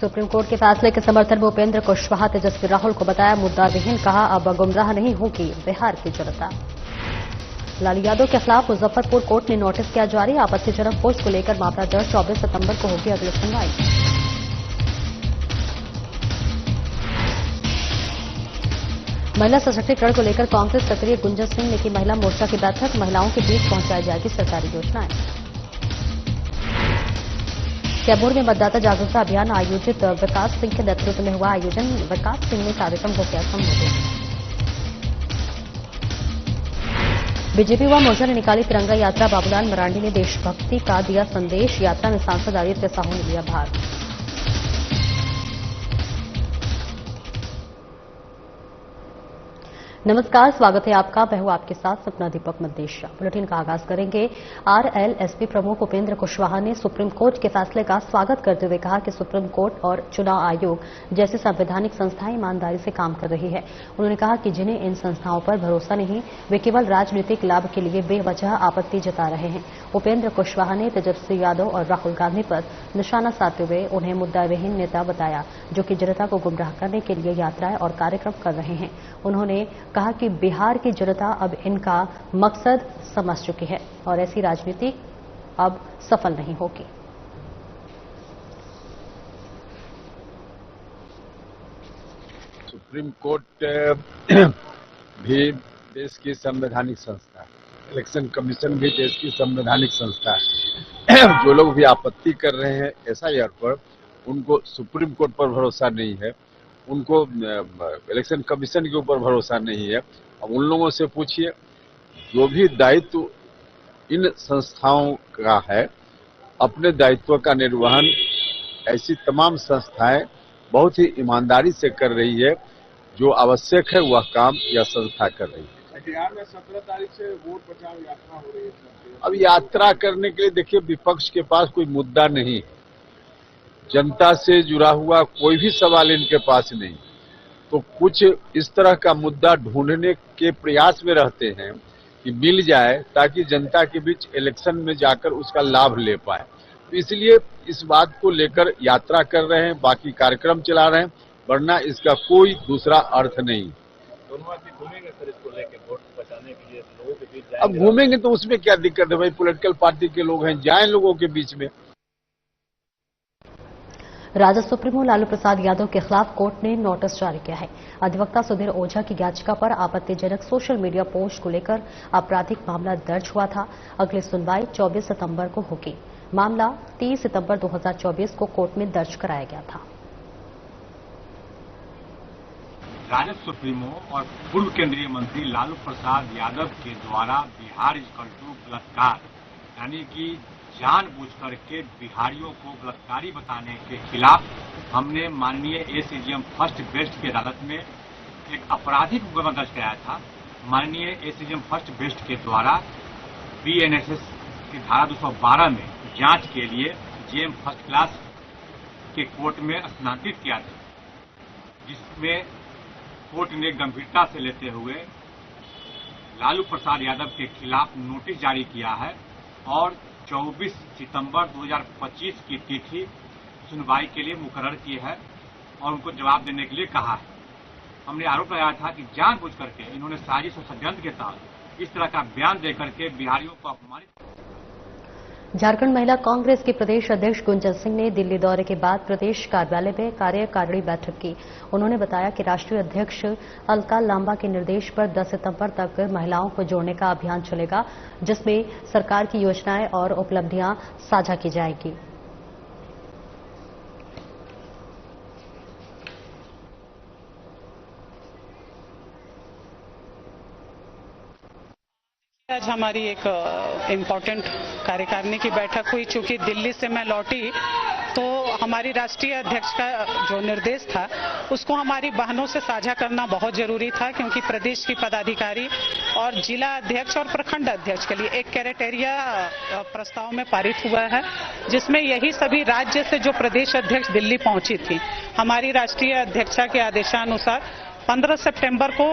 Supreme court के फैसले के समर्थन में उपेंद्र कुशवाहा तेजस्वी राहुल को बताया मुद्दा विहीन, कहा अब गुमराह नहीं होगी बिहार की जनता। लालू यादव के खिलाफ मुजफ्फरपुर कोर्ट ने नोटिस किया जारी, आपत्तिजनक पोस्ट को लेकर मामला दर्ज, 24 सितंबर को होगी अगली सुनवाई। महिला सशक्तिकरण को लेकर कांग्रेस सक्रिय, गुंजन सिंह ने की महिला मोर्चा की बैठक, महिलाओं के बीच पहुंचाई जाएगी सरकारी योजनाएं। कैमूर में मतदाता जागरूकता अभियान आयोजित, विकास सिंह के नेतृत्व में हुआ आयोजन, विकास सिंह ने कार्यक्रम को किया संबोधित। बीजेपी व मोर्चा ने निकाली तिरंगा यात्रा, बाबूलाल मरांडी ने देशभक्ति का दिया संदेश, यात्रा में सांसद आदित्य साहू ने लिया भाग। नमस्कार, स्वागत है आपका। मैं हूं आपके साथ सपना दीपक मद्देशिया। बुलेटिन का आगाज करेंगे। आरएलएसपी प्रमुख उपेंद्र कुशवाहा ने सुप्रीम कोर्ट के फैसले का स्वागत करते हुए कहा कि सुप्रीम कोर्ट और चुनाव आयोग जैसी संवैधानिक संस्थाएं ईमानदारी से काम कर रही है। उन्होंने कहा कि जिन्हें इन संस्थाओं पर भरोसा नहीं, वे केवल राजनीतिक लाभ के लिए बेवजह आपत्ति जता रहे हैं। उपेंद्र कुशवाहा ने तेजस्वी यादव और राहुल गांधी पर निशाना साधते हुए उन्हें मुद्दाविहीन नेता बताया, जो कि जनता को गुमराह करने के लिए यात्राएं और कार्यक्रम कर रहे हैं। उन्होंने कहा कि बिहार की जनता अब इनका मकसद समझ चुकी है और ऐसी राजनीति अब सफल नहीं होगी। सुप्रीम कोर्ट भी देश की संवैधानिक संस्था है, इलेक्शन कमीशन भी देश की संवैधानिक संस्था है। जो लोग भी आपत्ति कर रहे हैं एसआईआर पर, उनको सुप्रीम कोर्ट पर भरोसा नहीं है, उनको इलेक्शन कमीशन के ऊपर भरोसा नहीं है। अब उन लोगों से पूछिए, जो भी दायित्व इन संस्थाओं का है, अपने दायित्व का निर्वहन ऐसी तमाम संस्थाएं बहुत ही ईमानदारी से कर रही है। जो आवश्यक है वह काम यह संस्था कर रही है। बिहार में 17 तारीख से वोट बचाओ यात्रा हो रही है। अब यात्रा करने के लिए देखिए, विपक्ष के पास कोई मुद्दा नहीं, जनता से जुड़ा हुआ कोई भी सवाल इनके पास नहीं, तो कुछ इस तरह का मुद्दा ढूंढने के प्रयास में रहते हैं कि मिल जाए, ताकि जनता के बीच इलेक्शन में जाकर उसका लाभ ले पाए। तो इसलिए इस बात को लेकर यात्रा कर रहे हैं, बाकी कार्यक्रम चला रहे हैं, वरना इसका कोई दूसरा अर्थ नहीं। दोनों आदमी घूमेंगे सर, इसको लेकर वोट बचाने के लिए लोगों के बीच अब घूमेंगे तो उसमें क्या दिक्कत है भाई, पॉलिटिकल पार्टी के लोग हैं, जाएं लोगों के बीच में। राजद सुप्रीमो लालू प्रसाद यादव के खिलाफ कोर्ट ने नोटिस जारी किया है। अधिवक्ता सुधीर ओझा की याचिका पर आपत्तिजनक सोशल मीडिया पोस्ट को लेकर आपराधिक मामला दर्ज हुआ था। अगली सुनवाई 24 सितंबर को होगी। मामला 30 सितंबर 2024 को कोर्ट में दर्ज कराया गया था। राजद सुप्रीमो और पूर्व केंद्रीय मंत्री लालू प्रसाद यादव के द्वारा बिहार इक्वल टू बलात्कार यानी कि जानबूझकर के बिहारियों को बलात्कारी बताने के खिलाफ हमने माननीय एसीजेएम फर्स्ट बेस्ट की अदालत में एक आपराधिक मुकदमा दर्ज कराया था। माननीय एसीजेएम फर्स्ट बेस्ट के द्वारा बीएनएसएस की धारा 212 में जांच के लिए जेएम फर्स्ट क्लास के कोर्ट में स्थानांतरित किया था, जिसमें कोर्ट ने गंभीरता से लेते हुए लालू प्रसाद यादव के खिलाफ नोटिस जारी किया है और 24 सितंबर 2025 की तिथि सुनवाई के लिए मुकर्रर की है और उनको जवाब देने के लिए कहा है। हमने आरोप लगाया था कि जानबूझ करके इन्होंने साजिश और षड्यंत्र के तहत इस तरह का बयान देकर के बिहारियों को अपमानित। झारखंड महिला कांग्रेस के प्रदेश अध्यक्ष गुंजन सिंह ने दिल्ली दौरे के बाद प्रदेश कार्यालय में कार्यकारिणी बैठक की। उन्होंने बताया कि राष्ट्रीय अध्यक्ष अलका लांबा के निर्देश पर 10 सितंबर तक महिलाओं को जोड़ने का अभियान चलेगा, जिसमें सरकार की योजनाएं और उपलब्धियां साझा की जाएंगी। आज हमारी एक इम्पोर्टेंट कार्यकारिणी की बैठक हुई। चूंकि दिल्ली से मैं लौटी तो हमारी राष्ट्रीय अध्यक्ष का जो निर्देश था उसको हमारी बहनों से साझा करना बहुत जरूरी था, क्योंकि प्रदेश की पदाधिकारी और जिला अध्यक्ष और प्रखंड अध्यक्ष के लिए एक क्राइटेरिया प्रस्ताव में पारित हुआ है, जिसमें यही सभी राज्य से जो प्रदेश अध्यक्ष दिल्ली पहुंची थी, हमारी राष्ट्रीय अध्यक्षा के आदेशानुसार 15 सितंबर को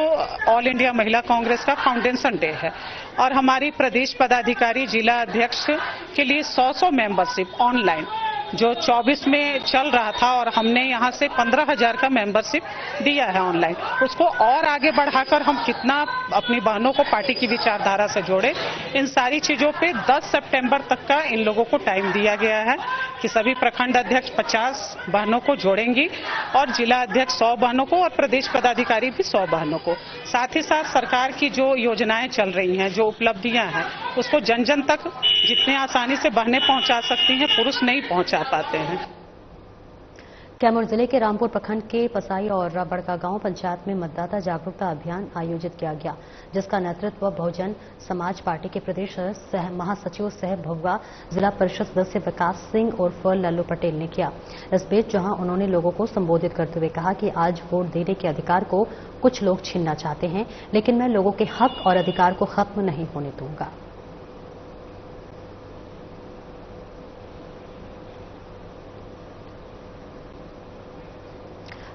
ऑल इंडिया महिला कांग्रेस का फाउंडेशन डे है और हमारी प्रदेश पदाधिकारी जिला अध्यक्ष के लिए 100 मेंबरशिप ऑनलाइन जो 24 में चल रहा था और हमने यहाँ से 15,000 का मेंबरशिप दिया है ऑनलाइन, उसको और आगे बढ़ाकर हम कितना अपनी बहनों को पार्टी की विचारधारा से जोड़े, इन सारी चीजों पे 10 सितंबर तक का इन लोगों को टाइम दिया गया है कि सभी प्रखंड अध्यक्ष 50 बहनों को जोड़ेंगी और जिला अध्यक्ष 100 बहनों को और प्रदेश पदाधिकारी भी 100 बहनों को। साथ ही साथ सरकार की जो योजनाएं चल रही हैं, जो उपलब्धियां हैं, उसको जन जन तक जितने आसानी से बहनें पहुंचा सकती हैं, पुरुष नहीं पहुंचा पाते हैं। कैमूर जिले के रामपुर प्रखंड के पसाई और बड़का गांव पंचायत में मतदाता जागरूकता अभियान आयोजित किया गया, जिसका नेतृत्व बहुजन समाज पार्टी के प्रदेश महासचिव सह भभुआ जिला परिषद सदस्य विकास सिंह उर्फ लल्लू पटेल ने किया। इस बीच जहां उन्होंने लोगों को संबोधित करते हुए कहा कि आज वोट देने के अधिकार को कुछ लोग छीनना चाहते हैं, लेकिन मैं लोगों के हक और अधिकार को खत्म नहीं होने दूंगा।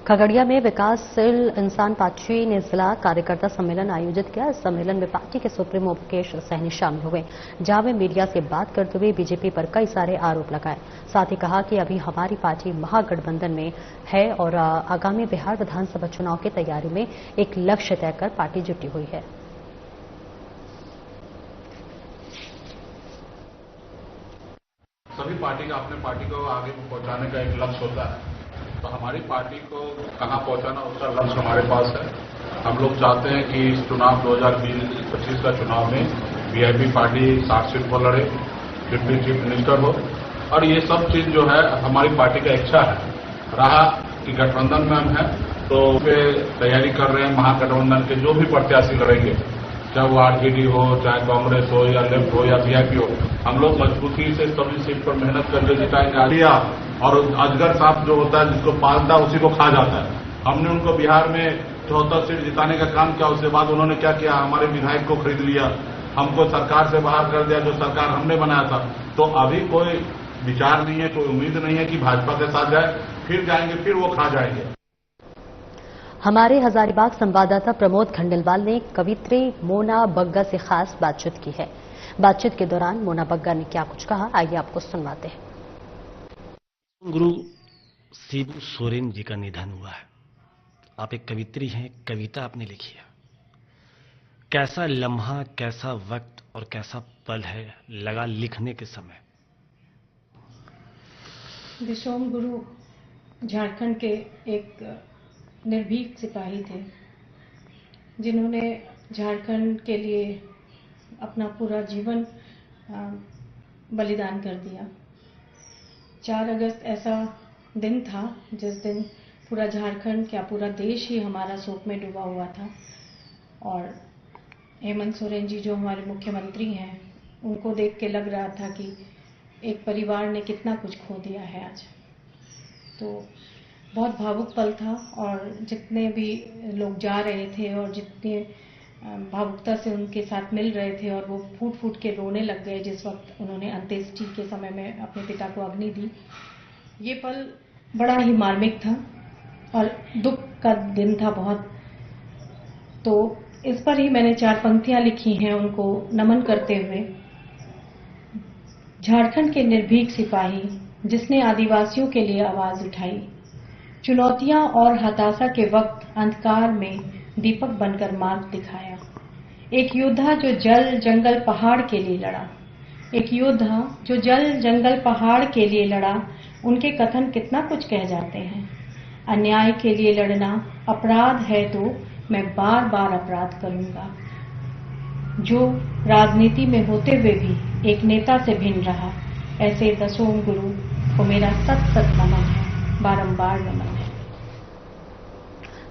खगड़िया में विकासशील इंसान पार्टी ने जिला कार्यकर्ता सम्मेलन आयोजित किया। इस सम्मेलन में पार्टी के सुप्रीमो मुकेश सहनी शामिल हुए, जहां वे मीडिया से बात करते हुए बीजेपी पर कई सारे आरोप लगाए। साथ ही कहा कि अभी हमारी पार्टी महागठबंधन में है और आगामी बिहार विधानसभा चुनाव की तैयारी में एक लक्ष्य तय कर पार्टी जुटी हुई है। सभी पार्टी का अपने पार्टी को आगे पहुंचाने का एक लक्ष्य होता है, तो हमारी पार्टी को कहां पहुंचाना उसका लक्ष्य हमारे पास है। हम लोग चाहते हैं कि इस चुनाव 2025 का चुनाव में वीआईपी पार्टी 60 सीट पर लड़े, डिप्टी चीफ मिनिस्टर हो, और ये सब चीज जो है हमारी पार्टी का इच्छा है। रहा कि गठबंधन में हम हैं तो वे तैयारी कर रहे हैं, महागठबंधन के जो भी प्रत्याशी लड़ेंगे, चाहे वो आरजेडी हो, चाहे कांग्रेस हो या लेफ्ट हो या वीआईपी हो, हम लोग मजबूती से सभी सीट पर मेहनत करके जिताएंगे। और अजगर सांप जो होता है, जिसको पालता है उसी को खा जाता है। हमने उनको बिहार में 74 सीट जिताने का काम किया, उसके बाद उन्होंने क्या किया, हमारे विधायक को खरीद लिया, हमको सरकार से बाहर कर दिया, जो सरकार हमने बनाया था। तो अभी कोई विचार नहीं है, कोई उम्मीद नहीं है कि भाजपा के साथ जाए, फिर जाएंगे, फिर वो खा जाएंगे। हमारे हजारीबाग संवाददाता प्रमोद खंडेलवाल ने कवित्री मोना बग्गा से खास बातचीत की है। बातचीत के दौरान मोना बग्गा ने क्या कुछ कहा, आइए आपको सुनवाते हैं। गुरु शिबू सोरेन जी का निधन हुआ है। आप एक कवित्री हैं, कविता आपने लिखी है। कैसा लम्हा, कैसा वक्त और कैसा पल है लगा लिखने के समय? विश्वम गुरु झारखंड के एक निर्भीक सिपाही थे, जिन्होंने झारखंड के लिए अपना पूरा जीवन बलिदान कर दिया। 4 अगस्त ऐसा दिन था जिस दिन पूरा झारखंड, क्या पूरा देश ही हमारा शोक में डूबा हुआ था। और हेमंत सोरेन जी जो हमारे मुख्यमंत्री हैं, उनको देख के लग रहा था कि एक परिवार ने कितना कुछ खो दिया है आज। तो बहुत भावुक पल था, और जितने भी लोग जा रहे थे और जितने भावुकता से उनके साथ मिल रहे थे, और वो फूट फूट के रोने लग गए जिस वक्त उन्होंने अंत्येष्टि के समय में अपने पिता को अग्नि दी। ये पल बड़ा ही मार्मिक था और दुख का दिन था बहुत। तो इस पर ही मैंने 4 पंक्तियां लिखी हैं उनको नमन करते हुए। झारखंड के निर्भीक सिपाही जिसने आदिवासियों के लिए आवाज उठाई, चुनौतियां और हताशा के वक्त अंधकार में दीपक बनकर मार्ग दिखाया। एक योद्धा जो जल जंगल पहाड़ के लिए लड़ा, एक योद्धा जो जल जंगल पहाड़ के लिए लड़ा, उनके कथन कितना कुछ कह जाते हैं। अन्याय के लिए लड़ना अपराध है तो मैं बार बार अपराध करूंगा। जो राजनीति में होते हुए भी एक नेता से भिन्न रहा, ऐसे दसों गुरु को मेरा सत सत नमन है, बारंबार नमन है।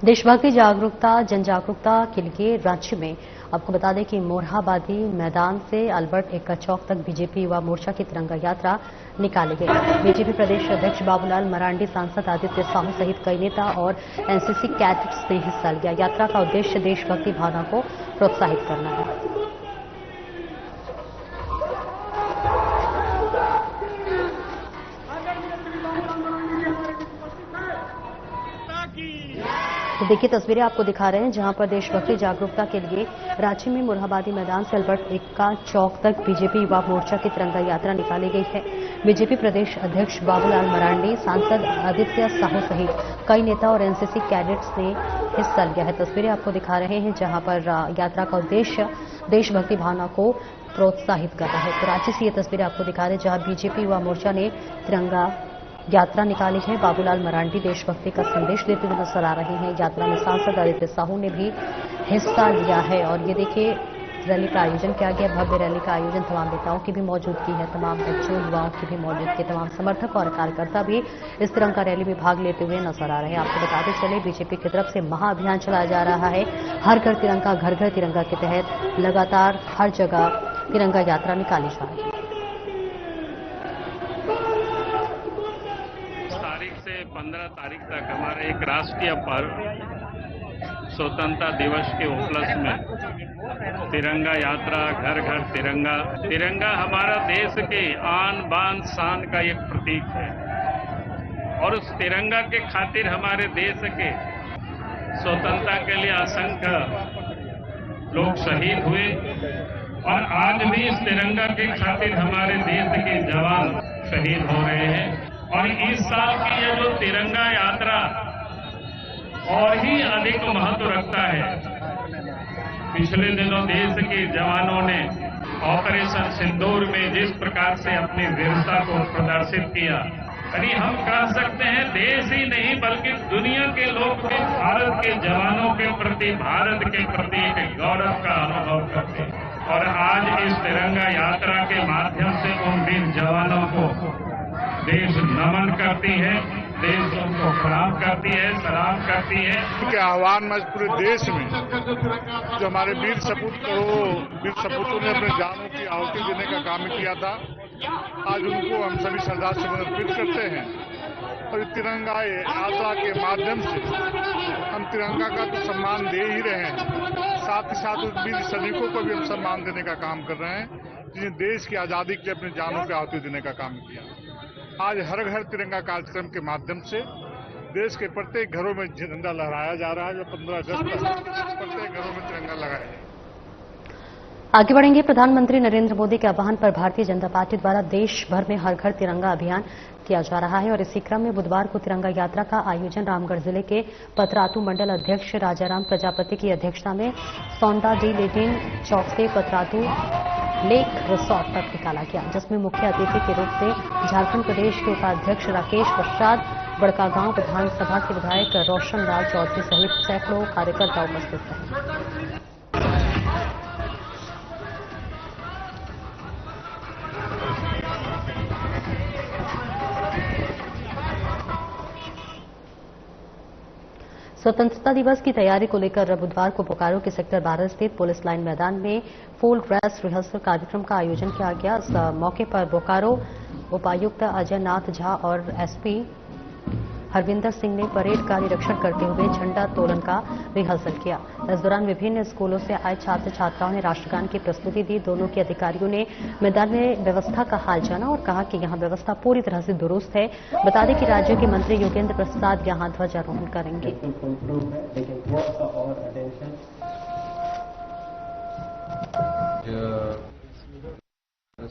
देशभक्ति जागरूकता जन जागरूकता के लिए रांची में आपको बता दें कि मोरहाबादी मैदान से अल्बर्ट एक्का चौक तक बीजेपी युवा मोर्चा की तिरंगा यात्रा निकाली गई। बीजेपी प्रदेश अध्यक्ष बाबूलाल मरांडी, सांसद आदित्य साहू सहित कई नेता और एनसीसी कैडेट्स ने हिस्सा लिया। यात्रा का उद्देश्य देशभक्ति भावना को प्रोत्साहित करना है। तो देखिए तस्वीरें आपको दिखा रहे हैं जहां पर देशभक्ति जागरूकता के लिए रांची में मुरहाबादी मैदान से अल्बर्ट एक्का चौक तक बीजेपी युवा मोर्चा की तिरंगा यात्रा निकाली गई है। बीजेपी प्रदेश अध्यक्ष बाबूलाल मरांडी, सांसद आदित्य साहू सहित कई नेता और एनसीसी कैडेट्स ने हिस्सा लिया है। तस्वीरें आपको दिखा रहे हैं जहां पर यात्रा का उद्देश्य देशभक्ति भावना को प्रोत्साहित करना है। तो रांची से ये तस्वीरें आपको दिखा रहे हैं जहां बीजेपी युवा मोर्चा ने तिरंगा यात्रा निकाली है। बाबूलाल मरांडी देशभक्ति का संदेश देते हुए नजर आ रहे हैं। यात्रा में सांसद आदित्य साहू ने भी हिस्सा लिया है और ये देखिए रैली का आयोजन किया गया। भव्य रैली का आयोजन तमाम नेताओं की भी मौजूदगी है, तमाम बच्चों युवाओं की भी मौजूदगी, तमाम समर्थक और कार्यकर्ता भी इस तिरंगा रैली में भाग लेते हुए नजर आ रहे हैं। आपको बताते चले बीजेपी की तरफ से महाअभियान चलाया जा रहा है। हर घर तिरंगा घर घर तिरंगा के तहत लगातार हर जगह तिरंगा यात्रा निकाली जा रही है। तारीख से 15 तारीख तक हमारे एक राष्ट्रीय पर्व स्वतंत्रता दिवस के उपलक्ष्य में तिरंगा यात्रा, घर घर तिरंगा। तिरंगा हमारा देश के आन बान शान का एक प्रतीक है और उस तिरंगा के खातिर हमारे देश के स्वतंत्रता के लिए असंख्य लोग शहीद हुए और आज भी इस तिरंगा के खातिर हमारे देश के जवान शहीद हो रहे हैं। और इस साल की ये जो तिरंगा यात्रा और ही अधिक महत्व रखता है। पिछले दिनों देश के जवानों ने ऑपरेशन सिंदूर में जिस प्रकार से अपनी वीरता को प्रदर्शित किया, यानी हम कह सकते हैं देश ही नहीं बल्कि दुनिया के लोग भी भारत के जवानों के प्रति, भारत के प्रति एक गौरव का अनुभव करते हैं। और आज इस तिरंगा यात्रा के माध्यम से उन वीर जवानों को देश नमन करती है, देश उनको प्रणाम करती है, सलाम करती है। के आह्वान में पूरे देश में जो हमारे वीर सपूतों ने अपने जानों की आहुति देने का काम किया था, आज उनको हम सभी श्रद्धा से समर्पित करते हैं। और तिरंगा यात्रा के माध्यम से हम तिरंगा का तो सम्मान दे ही रहे हैं, साथ ही साथ उस वीर सैनिकों को भी हम सम्मान देने का काम कर रहे हैं जिन्हें देश की आजादी के लिए अपने जानों की आहुति देने का काम किया। आज हर घर तिरंगा कार्यक्रम के माध्यम से देश के प्रत्येक घरों में झंडा लहराया जा रहा है। जो 15 अगस्त तक प्रत्येक घरों में तिरंगा लगाया है। आगे बढ़ेंगे। प्रधानमंत्री नरेंद्र मोदी के आह्वान पर भारतीय जनता पार्टी द्वारा देश भर में हर घर तिरंगा अभियान किया जा रहा है और इसी क्रम में बुधवार को तिरंगा यात्रा का आयोजन रामगढ़ जिले के पतरातू मंडल अध्यक्ष राजाराम प्रजापति की अध्यक्षता में सौंदा डी लेटिन चौक से पतरातू लेक रिसोर्ट तक निकाला गया, जिसमें मुख्य अतिथि के रूप से झारखंड प्रदेश के उपाध्यक्ष राकेश प्रसाद, बड़कागांव विधानसभा के विधायक रोशन लाल चौधरी सहित सैकड़ों कार्यकर्ता उपस्थित रहे। स्वतंत्रता दिवस की तैयारी को लेकर बुधवार को बोकारो के सेक्टर 12 स्थित पुलिस लाइन मैदान में फुल ड्रेस रिहर्सल कार्यक्रम का आयोजन किया गया। इस मौके पर बोकारो उपायुक्त अजय नाथ झा और एसपी हरविंदर सिंह ने परेड का निरीक्षण करते हुए झंडा तोलन का रिहर्सल किया। इस दौरान विभिन्न स्कूलों से आए छात्र छात्राओं ने राष्ट्रगान की प्रस्तुति दी। दोनों के अधिकारियों ने मैदान में व्यवस्था का हाल जाना और कहा कि यहां व्यवस्था पूरी तरह से दुरुस्त है। बता दें कि राज्य के मंत्री योगेंद्र प्रसाद यहां ध्वजारोहण करेंगे।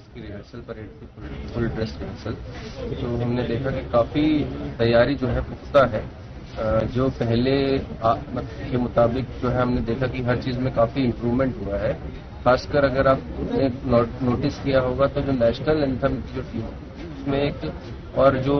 की रिहर्सल परेड की फुल ड्रेस रिहर्सल, तो हमने देखा कि काफ़ी तैयारी जो है पुख्ता है। जो पहले के मुताबिक जो है हमने देखा कि हर चीज़ में काफ़ी इम्प्रूवमेंट हुआ है। खासकर अगर आपने नोटिस किया होगा तो जो नेशनल एंथम की जो टीम उसमें एक और जो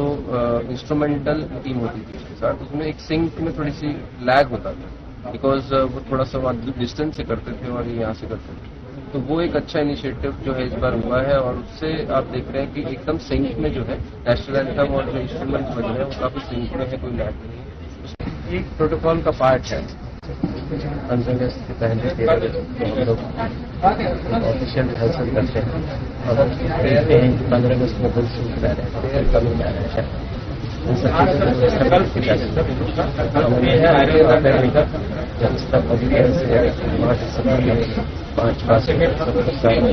इंस्ट्रूमेंटल टीम होती थी उसके साथ, उसमें एक सिंक में थोड़ी सी लैग होता था बिकॉज वो थोड़ा सा डिस्टेंस से करते थे और यहाँ से करते थे। तो वो एक अच्छा इनिशिएटिव जो है इस बार हुआ है और उससे आप देख रहे हैं कि एकदम सिंक में जो है नेशनल एंथम और जो इंस्ट्रूमेंट बज रहे हैं वो काफी सिंक में है, कोई लैग नहीं है। एक प्रोटोकॉल का पार्ट है। 15 अगस्त के पहले 13 अगस्त को हम लोग ऑफिशियल रिहर्सल करते हैं और हम देखते हैं कि 15 अगस्त में बिल सूख रह रहे हैं, फिर कमी आ रहा है। इन सब चीज़ों को व्यवस्था की जा सकती जब तक अधिकार से 5 दिसंबर में 5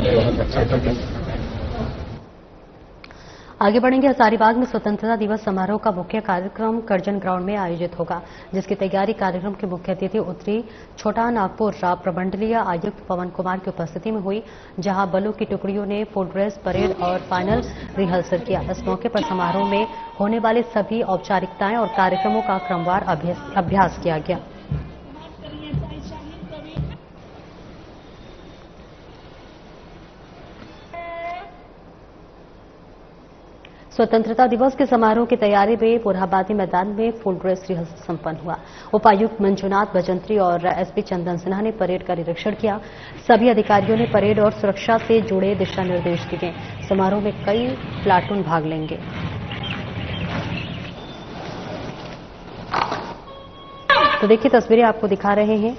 बहुत अच्छा था। आगे बढ़ेंगे। हजारीबाग में स्वतंत्रता दिवस समारोह का मुख्य कार्यक्रम करजन ग्राउंड में आयोजित होगा, जिसकी तैयारी कार्यक्रम के मुख्य अतिथि उत्तरी छोटा नागपुर प्रमंडलीय आयुक्त पवन कुमार की उपस्थिति में हुई, जहां बलों की टुकड़ियों ने फुल ड्रेस परेड और फाइनल रिहर्सल किया। इस मौके पर समारोह में होने वाले सभी औपचारिकताएं और कार्यक्रमों का क्रमवार अभ्यास किया गया। स्वतंत्रता दिवस के समारोह की तैयारी में मोरहाबादी मैदान में फुल ड्रेस रिहर्सल संपन्न हुआ। उपायुक्त मंजुनाथ भजंत्री और एसपी चंदन सिन्हा ने परेड का निरीक्षण किया। सभी अधिकारियों ने परेड और सुरक्षा से जुड़े दिशा निर्देश दिए। समारोह में कई प्लाटून भाग लेंगे। तो देखिए, तस्वीरें आपको दिखा रहे हैं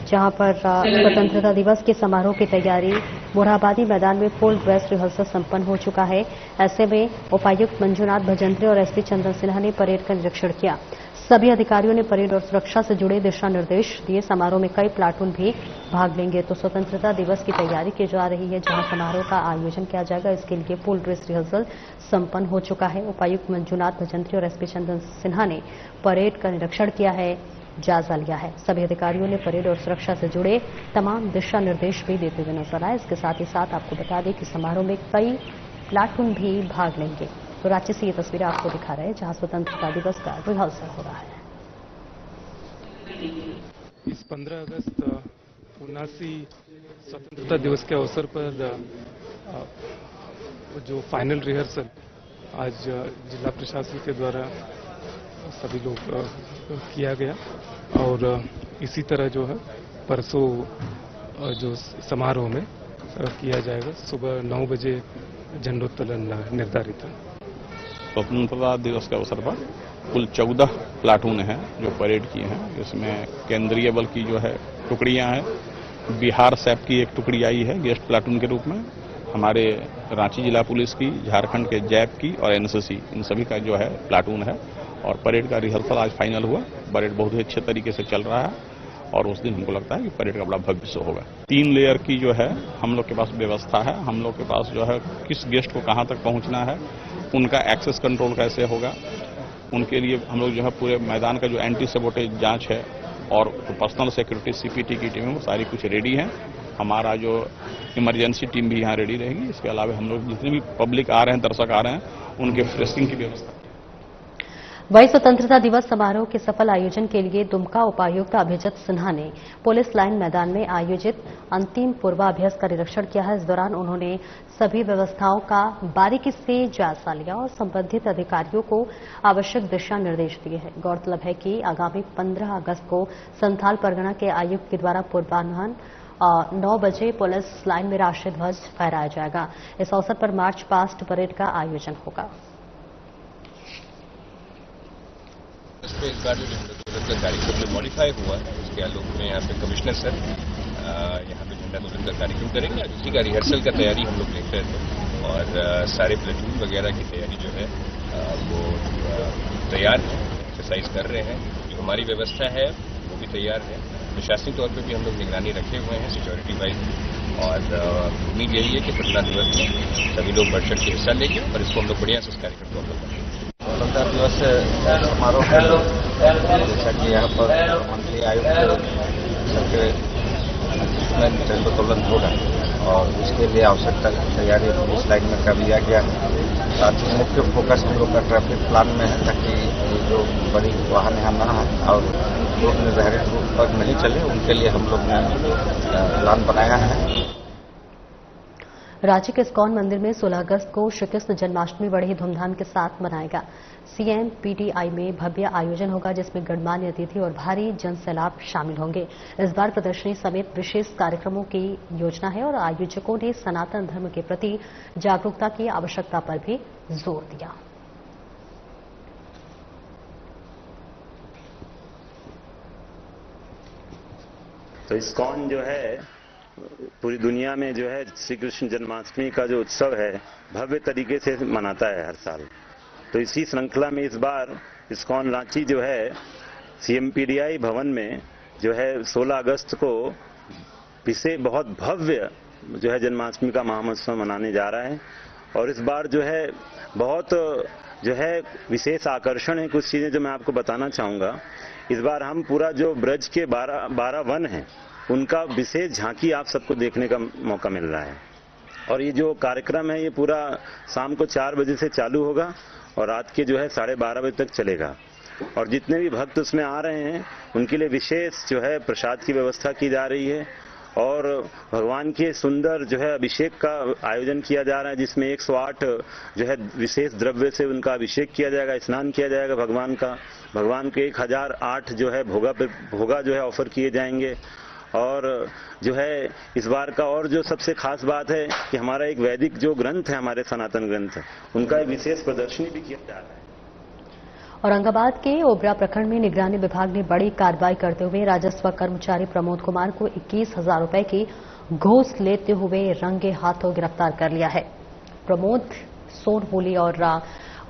जहां पर स्वतंत्रता दिवस के समारोह की तैयारी मोरहाबादी मैदान में फुल ड्रेस रिहर्सल संपन्न हो चुका है। ऐसे में उपायुक्त मंजुनाथ भजंत्री और एसपी चंदन सिन्हा ने परेड का निरीक्षण किया। सभी अधिकारियों ने परेड और सुरक्षा से जुड़े दिशा निर्देश दिए। समारोह में कई प्लाटून भी भाग लेंगे। तो स्वतंत्रता दिवस की तैयारी की जा रही है, जहां समारोह का आयोजन किया जाएगा, इसके लिए फुल ड्रेस रिहर्सल संपन्न हो चुका है। उपायुक्त मंजुनाथ भजंत्री और एसपी चंदन सिन्हा ने परेड का निरीक्षण किया है, जायजा लिया है। सभी अधिकारियों ने परेड और सुरक्षा से जुड़े तमाम दिशा निर्देश भी देते हुए नजर आए। इसके साथ ही साथ आपको बता दें कि समारोह में कई प्लाटून भी भाग लेंगे। तो रांची से ये तस्वीरें आपको दिखा रहे हैं, जहां स्वतंत्रता दिवस का रिहर्सल हो रहा है। इस 15 अगस्त 79 स्वतंत्रता दिवस के अवसर पर जो फाइनल रिहर्सल आज जिला प्रशासन के द्वारा सभी लोग किया गया, और इसी तरह जो है परसों जो समारोह में किया जाएगा। सुबह 9 बजे झंडोत्तोलन निर्धारित है। स्वतंत्रता दिवस के अवसर पर कुल 14 प्लाटून हैं जो परेड किए हैं। इसमें केंद्रीय बल की जो है टुकड़ियां हैं। बिहार सैप की एक टुकड़ी आई है गेस्ट प्लाटून के रूप में। हमारे रांची जिला पुलिस की, झारखंड के जैप की और एनसीसी, इन सभी का जो है प्लाटून है। और परेड का रिहर्सल आज फाइनल हुआ। परेड बहुत ही अच्छे तरीके से चल रहा है और उस दिन हमको लगता है कि परेड का बड़ा भव्य शो होगा। 3 लेयर की जो है हम लोग के पास व्यवस्था है। हम लोग के पास जो है किस गेस्ट को कहां तक पहुंचना है, उनका एक्सेस कंट्रोल कैसे होगा, उनके लिए हम लोग जो है पूरे मैदान का जो एंटी सबोटेज जांच है और पर्सनल सिक्योरिटी सीपीटी की टीम है, वो सारी कुछ रेडी है। हमारा जो इमरजेंसी टीम भी यहाँ रेडी रहेगी। इसके अलावा हम लोग जितने भी पब्लिक आ रहे हैं, दर्शक आ रहे हैं, उनके फ्रेशिंग की व्यवस्था। वही स्वतंत्रता दिवस समारोह के सफल आयोजन के लिए दुमका उपायुक्त अभिजीत सिन्हा ने पुलिस लाइन मैदान में आयोजित अंतिम पूर्वाभ्यास का निरीक्षण किया है। इस दौरान उन्होंने सभी व्यवस्थाओं का बारीकी से जायजा लिया और संबंधित अधिकारियों को आवश्यक दिशा निर्देश दिए हैं। गौरतलब है कि आगामी 15 अगस्त को संथाल परगना के आयुक्त के द्वारा पूर्वाह्न 9 बजे पुलिस लाइन में राष्ट्रीय ध्वज फहराया जाएगा। इस अवसर पर मार्च पास्ट परेड का आयोजन होगा। इस बार जो झंडोत्तोलन का कार्यक्रम में मॉडिफाई हुआ है, उसके आलोक में यहाँ पे कमिश्नर सर यहाँ पे झंडोत्तोलन का कार्यक्रम करेंगे। उसी का रिहर्सल का तैयारी हम लोग देख रहे थे और सारे प्लेटून वगैरह की तैयारी जो है वो तैयार है, एक्सरसाइज कर रहे हैं। जो हमारी व्यवस्था है वो भी तैयार है। प्रशासनिक तौर पर भी हम लोग निगरानी रखे हुए हैं सिक्योरिटी वाइज, और उम्मीद यही है कि स्वतंत्रता दिवस में सभी लोग बढ़ चढ़ के हिस्सा लेंगे और इसको हम लोग बढ़िया से इस कार्यक्रम को अमल करेंगे। स्वतंत्रता दिवस समारोह में जैसा कि यहाँ पर मंत्री आयुक्त सबके में झंडोत्तोलन होगा और इसके लिए आवश्यक तैयारी पुलिस लाइन में कर लिया गया है। साथ ही मुख्य फोकस हम लोग का ट्रैफिक प्लान में है, ताकि जो बड़ी वाहन यहाँ न आए और लोग निर्धारित रूट पर नहीं चले, उनके लिए हम लोग ने प्लान बनाया है। रांची के इस्कॉन मंदिर में 16 अगस्त को श्री कृष्ण जन्माष्टमी बड़े ही धूमधाम के साथ मनाएगा। CNPTI में भव्य आयोजन होगा, जिसमें गणमान्य अतिथि और भारी जनसैलाब शामिल होंगे। इस बार प्रदर्शनी समेत विशेष कार्यक्रमों की योजना है और आयोजकों ने सनातन धर्म के प्रति जागरूकता की आवश्यकता पर भी जोर दिया। तो इस्कॉन जो है पूरी दुनिया में जो है श्री कृष्ण जन्माष्टमी का जो उत्सव है भव्य तरीके से मनाता है हर साल। तो इसी श्रृंखला में इस बार इस्कॉन रांची जो है CNPTI भवन में जो है 16 अगस्त को बहुत भव्य जो है जन्माष्टमी का महामहोत्सव मनाने जा रहा है। और इस बार जो है बहुत जो है विशेष आकर्षण है। कुछ चीजें जो मैं आपको बताना चाहूंगा, इस बार हम पूरा जो ब्रज के 12 वन हैं उनका विशेष झांकी आप सबको देखने का मौका मिल रहा है। और ये जो कार्यक्रम है ये पूरा शाम को 4 बजे से चालू होगा और रात के जो है 12:30 बजे तक चलेगा। और जितने भी भक्त उसमें आ रहे हैं उनके लिए विशेष जो है प्रसाद की व्यवस्था की जा रही है और भगवान के सुंदर जो है अभिषेक का आयोजन किया जा रहा है, जिसमें 108 जो है विशेष द्रव्य से उनका अभिषेक किया जाएगा, स्नान किया जाएगा भगवान का। भगवान के 1008 जो है भोगा जो है ऑफर किए जाएंगे। और जो है इस बार का और जो सबसे खास बात है कि हमारा एक वैदिक जो ग्रंथ है, हमारे सनातन ग्रंथ, उनका एक विशेष प्रदर्शनी भी किया जा रहा है। औरंगाबाद के ओबरा प्रखंड में निगरानी विभाग ने बड़ी कार्रवाई करते हुए राजस्व कर्मचारी प्रमोद कुमार को 21,000 रुपए की घूस लेते हुए रंगे हाथों गिरफ्तार कर लिया है। प्रमोद सोनहोली और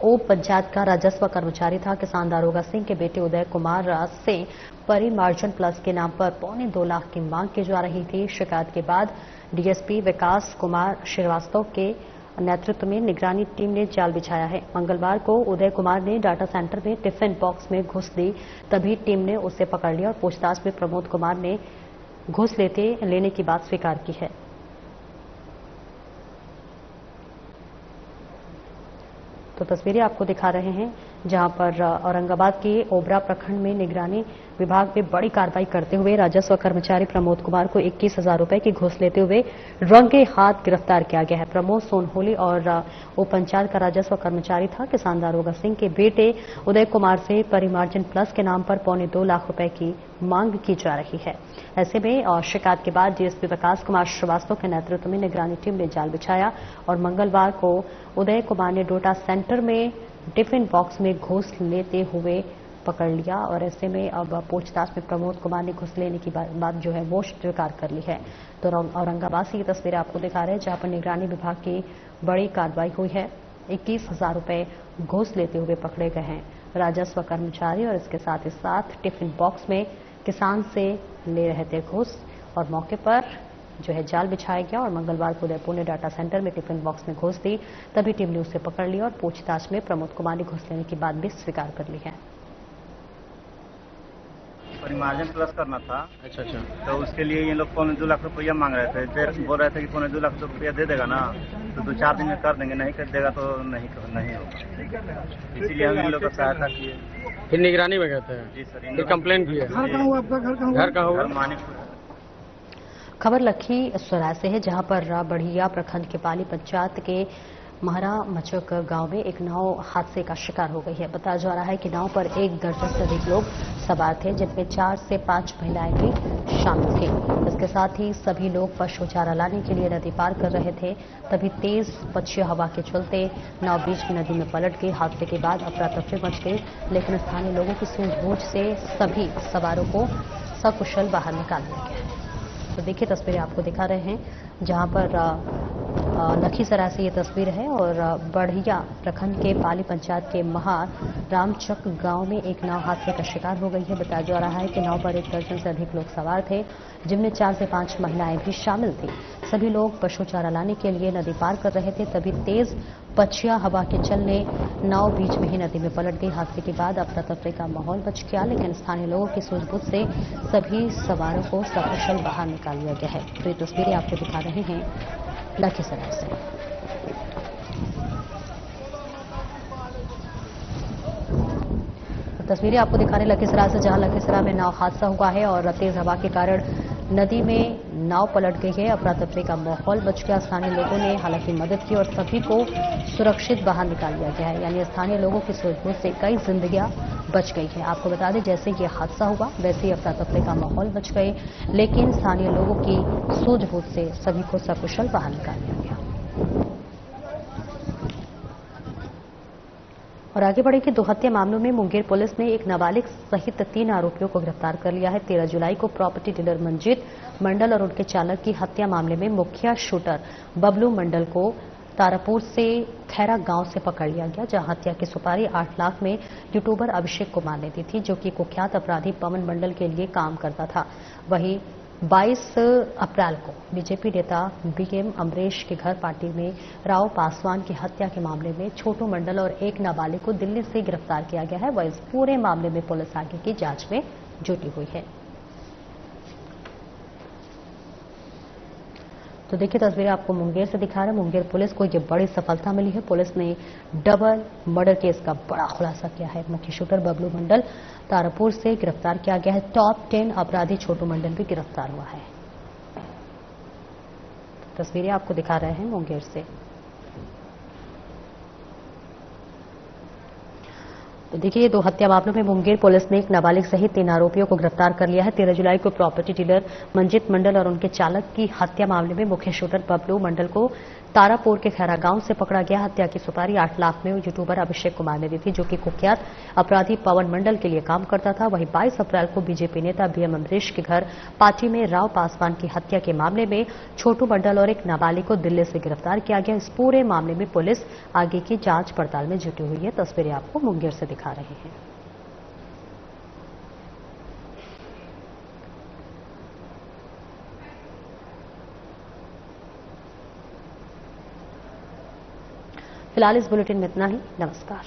ओब पंचायत का राजस्व कर्मचारी था। किसान दारोगा सिंह के बेटे उदय कुमार से परिमार्जन प्लस के नाम पर 2.25 लाख की मांग की जा रही थी। शिकायत के बाद डीएसपी विकास कुमार श्रीवास्तव के नेतृत्व में निगरानी टीम ने जाल बिछाया है। मंगलवार को उदय कुमार ने डाटा सेंटर में टिफिन बॉक्स में घूस दी, तभी टीम ने उसे पकड़ लिया और पूछताछ में प्रमोद कुमार ने घूस लेने की बात स्वीकार की है। तो तस्वीरें आपको दिखा रहे हैं जहां पर औरंगाबाद के ओबरा प्रखंड में निगरानी विभाग में बड़ी कार्रवाई करते हुए राजस्व कर्मचारी प्रमोद कुमार को 21,000 रुपए की घूस लेते हुए रंगे हाथ गिरफ्तार किया गया है। प्रमोद सोनहोली और उप पंचायत का राजस्व कर्मचारी था। किसान दारोगा सिंह के बेटे उदय कुमार से परिमार्जन प्लस के नाम पर 2.25 लाख रुपए की मांग की जा रही है। ऐसे में और शिकायत के बाद डीएसपी विकास कुमार श्रीवास्तव के नेतृत्व में निगरानी टीम ने जाल बिछाया और मंगलवार को उदय कुमार ने डाटा सेंटर में टिफिन बॉक्स में घूस लेते हुए पकड़ लिया और ऐसे में अब पूछताछ में प्रमोद कुमार ने घूस लेने की बात जो है वो स्वीकार कर ली है। तो औरंगाबाद से ये तस्वीरें आपको दिखा रहे हैं जहां पर निगरानी विभाग की बड़ी कार्रवाई हुई है। 21,000 रुपए घूस लेते हुए पकड़े गए हैं राजस्व कर्मचारी और इसके साथ ही साथ टिफिन बॉक्स में किसान से ले रहे थे घूस और मौके पर जो है जाल बिछाया गया और मंगलवार को उदयपुर ने डाटा सेंटर में टिफिन बॉक्स में घूस दी, तभी टीम ने उसे पकड़ लिया और पूछताछ में प्रमोद कुमार ने घूस लेने की बात भी स्वीकार कर ली है। परिमार्जन प्लस करना था। अच्छा, तो उसके लिए ये लोग 2.25 लाख रुपया मांग रहे थे। बोल रहे थे कि 2.25 लाख रुपया दे देगा ना तो 2-4 दिन में कर देंगे, नहीं कर देगा तो नहीं होगा। इसीलिए हम इन लोग का सहायता किए। फिर निगरानी में कहते हैं जी सर, फिर कंप्लेंट किए। घर कहाँ हुआ आपका? घर कहाँ हुआ? मानिकपुर। खबर लखीसराय से है जहां पर बढ़िया प्रखंड के पाली पंचायत के महरा मचक गांव में एक नाव हादसे का शिकार हो गई है। बताया जा रहा है कि नाव पर 1 दर्जन से अधिक लोग सवार थे, जिनमें 4 से 5 महिलाएं भी शामिल थी। इसके साथ ही सभी लोग पशु चारा लाने के लिए नदी पार कर रहे थे, तभी तेज पछुआ हवा के चलते नाव बीच में नदी में पलट गई। हादसे के बाद अफरा तफरी मच गई, लेकिन स्थानीय लोगों की सूझबूझ से सभी सवारों को सकुशल बाहर निकाल दिया गया है। तो देखिए तस्वीरें आपको दिखा रहे हैं जहां पर लखीसराय से ये तस्वीर है और बढ़िया प्रखंड के पाली पंचायत के महार रामचक गांव में एक नाव हादसे का शिकार हो गई है। बताया जा रहा है कि नाव पर 1 दर्जन से अधिक लोग सवार थे, जिनमें 4 से 5 महिलाएं भी शामिल थी। सभी लोग पशु चारा लाने के लिए नदी पार कर रहे थे, तभी तेज पछुआ हवा के चलने नाव बीच में ही नदी में पलट गई। हादसे के बाद अफरा तफरी का माहौल बच गया, लेकिन स्थानीय लोगों की सूझबूझ से सभी सवारों को सकुशल बाहर निकाल लिया गया है। तो ये तस्वीरें आपको दिखा रहे हैं लखीसराय से। तस्वीरें आपको दिखा रहे हैं लखीसराय से, जहां लखीसराय में नाव हादसा हुआ है और तेज हवा के कारण नदी में नाव पलट गई है। अफरा तफरी का माहौल बच गया। स्थानीय लोगों ने हालांकि मदद की और सभी को सुरक्षित बाहर निकाल लिया गया है। यानी स्थानीय लोगों की सूझबूझ से कई जिंदगियां बच गई हैं। आपको बता दें जैसे ये हादसा हुआ वैसे ही अफरा तफरी का माहौल बच गए, लेकिन स्थानीय लोगों की सूझबूझ से सभी को सकुशल बाहर निकाल लिया गया। और आगे बढ़ेगी 2 हत्या मामलों में मुंगेर पुलिस ने एक नाबालिग सहित 3 आरोपियों को गिरफ्तार कर लिया है। 13 जुलाई को प्रॉपर्टी डीलर मंजीत मंडल और उनके चालक की हत्या मामले में मुखिया शूटर बबलू मंडल को तारापुर से खैरा गांव से पकड़ लिया गया, जहां हत्या की सुपारी 8 लाख में यूट्यूबर अभिषेक कुमार ने दी थी, जो कि कुख्यात अपराधी पवन मंडल के लिए काम करता था। वहीं 22 अप्रैल को बीजेपी नेता बीएम अमरीश के घर पार्टी में राव पासवान की हत्या के मामले में छोटू मंडल और एक नाबालिग को दिल्ली से गिरफ्तार किया गया है। वह इस पूरे मामले में पुलिस आगे की जांच में जुटी हुई है। तो देखिए तस्वीरें आपको मुंगेर से दिखा रहे हैं। मुंगेर पुलिस को ये बड़ी सफलता मिली है। पुलिस ने डबल मर्डर केस का बड़ा खुलासा किया है। मुख्य शूटर बबलू मंडल तारापुर से गिरफ्तार किया गया है। टॉप 10 अपराधी छोटू मंडल भी गिरफ्तार हुआ है। तस्वीरें आपको दिखा रहे हैं मुंगेर से। तो देखिए 2 हत्या मामलों में मुंगेर पुलिस ने एक नाबालिग सहित 3 आरोपियों को गिरफ्तार कर लिया है। 13 जुलाई को प्रॉपर्टी डीलर मंजीत मंडल और उनके चालक की हत्या मामले में मुख्य शूटर बबलू मंडल को तारापुर के खैरा गांव से पकड़ा गया। हत्या की सुपारी 8 लाख में यूट्यूबर अभिषेक कुमार ने दी थी, जो कि कुख्यात अपराधी पवन मंडल के लिए काम करता था। वहीं 22 अप्रैल को बीजेपी नेता बीएम अमरीश के घर पार्टी में राव पासवान की हत्या के मामले में छोटू मंडल और एक नाबालिग को दिल्ली से गिरफ्तार किया गया। इस पूरे मामले में पुलिस आगे की जांच पड़ताल में जुटी हुई है। तस्वीरें आपको मुंगेर से दिखा रहे हैं। फिलहाल इस बुलेटिन में इतना ही। नमस्कार।